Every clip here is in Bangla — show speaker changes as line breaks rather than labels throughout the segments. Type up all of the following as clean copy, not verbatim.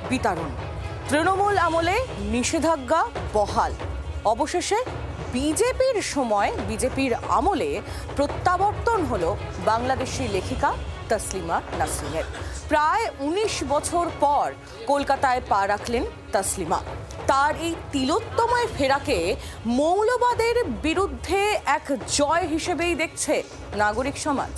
বিতরণ। তৃণমূল আমলে নিষেধাজ্ঞা বহাল। অবশেষে বিজেপির সময় বিজেপির আমলে প্রত্যাবর্তন হলো বাংলাদেশি লেখিকা তসলিমা নাসরিনের। প্রায় ১৯ বছর পর কলকাতায় পা রাখলেন তসলিমা। তার এই তিলোত্তমায় ফেরাকে মৌলবাদের বিরুদ্ধে এক জয় হিসেবেই দেখছে নাগরিক সমাজ।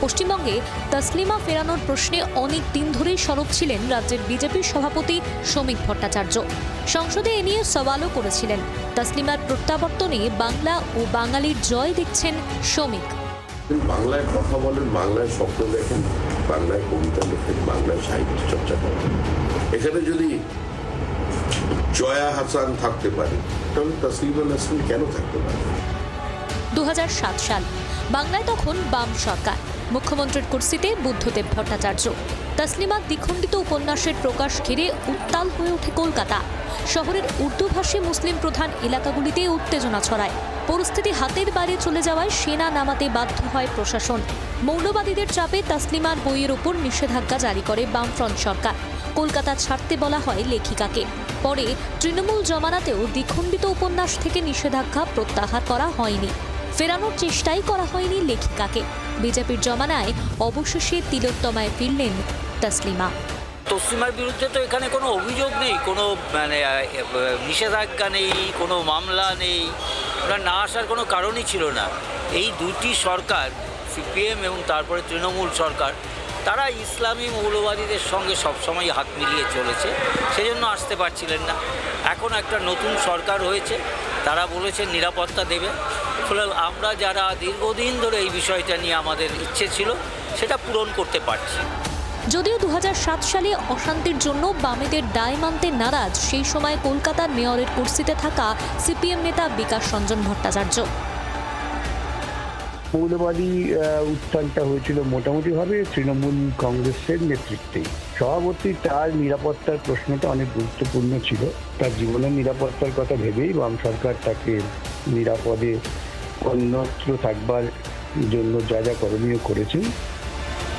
পশ্চিমবঙ্গে তসলিমা ফেরানোর প্রশ্নে অনেক দিন ধরেই সরব ছিলেন রাজ্যের বিজেপির সভাপতি শ্রমিক ভট্টাচার্য। সংসদে এ নিয়ে সওয়ালও করেছিলেন। তসলিমার প্রত্যাবর্তনে বাংলা ও বাঙালির জয় দেখছেন শ্রমিক।
বাংলায় কথা বলেন, বাংলায় স্বপ্ন দেখেন, বাংলায় কবিতা লেখেন, বাংলায় সাহিত্য চর্চা করেন। এখানে যদি জয়া হাসান থাকতে পারে তাহলে তসলিমা নাসরিন কেন থাকতে পারে?
২০০৭ সাল, বাংলায় তখন বাম সরকার। মুখ্যমন্ত্রীর কুর্সিতে বুদ্ধদেব ভট্টাচার্য। তসলিমার দ্বিখণ্ডিত উপন্যাসের প্রকাশ ঘিরে উত্তাল হয়ে ওঠে কলকাতা। শহরের উর্দুভাষী মুসলিম প্রধান এলাকাগুলিতে উত্তেজনা ছড়ায়। পরিস্থিতি হাতের বাইরে চলে যাওয়ায় সেনা নামাতে বাধ্য হয় প্রশাসন। মৌলবাদীদের চাপে তসলিমার বইয়ের ওপর নিষেধাজ্ঞা জারি করে বামফ্রন্ট সরকার। কলকাতা ছাড়তে বলা হয় লেখিকাকে। পরে তৃণমূল জমানাতেও দ্বিখণ্ডিত উপন্যাস থেকে নিষেধাজ্ঞা প্রত্যাহার করা হয়নি। ফেরানোর চেষ্টাই করা হয়নি লেখিকাকে। বিজেপির জমানায় অবশেষে তিলোত্তমায় ফিরলেন তসলিমা।
তসলিমার বিরুদ্ধে তো এখানে কোনো অভিযোগ নেই, কোনো নিষেধাজ্ঞা নেই, কোনো মামলা নেই। ওরা না আসার কোনো কারণই ছিল না। এই দুটি সরকার, সিপিএম এবং তারপরে তৃণমূল সরকার, তারা ইসলামী মৌলবাদীদের সঙ্গে সবসময় হাত মিলিয়ে চলেছে, সেজন্য আসতে পারছিলেন না। এখন একটা নতুন সরকার হয়েছে, তারা বলেছে নিরাপত্তা দেবে। ফলে আমরা যারা দীর্ঘদিন ধরে এই বিষয়টা নিয়ে আমাদের ইচ্ছে ছিল সেটা পূরণ করতে পারছি।
যদিও ২০০৭ সালে অশান্তির জন্য বামেদের দায় মানতে নারাজ সেই সময় কলকাতার মেয়রের কুর্সিতে থাকা সিপিএম নেতা বিকাশ রঞ্জন ভট্টাচার্য।
মৌলবাদী উত্থানটা হয়েছিল মোটামুটিভাবে তৃণমূল কংগ্রেসের নেতৃত্বে। সভাপতি তার নিরাপত্তার প্রশ্নটা অনেক গুরুত্বপূর্ণ ছিল। তার জীবনের নিরাপত্তার কথা ভেবেই বাম সরকার তাকে নিরাপদে অন্যত্র থাকবার জন্য যা যা করণীয় করেছেন।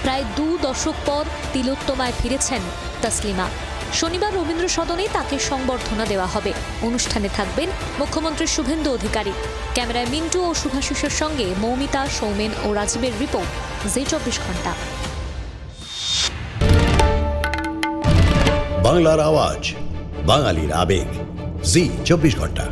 প্রায় ২ দশক পর তিলোত্তমায় ফিরেছেন তসলিমা। শনিবার রবীন্দ্র সদনে তাকে সংবর্ধনা দেওয়া হবে। অনুষ্ঠানে থাকবেন মুখ্যমন্ত্রী শুভেন্দু অধিকারী। ক্যামেরায় মিন্টু ও শুভাশিসের সঙ্গে মৌমিতা, সৌমেন ও রাজীবের রিপোর্ট, জি ২৪ ঘন্টা।
বাংলার আওয়াজ, বাঙালির আবেগ, জি ২৪ ঘন্টা।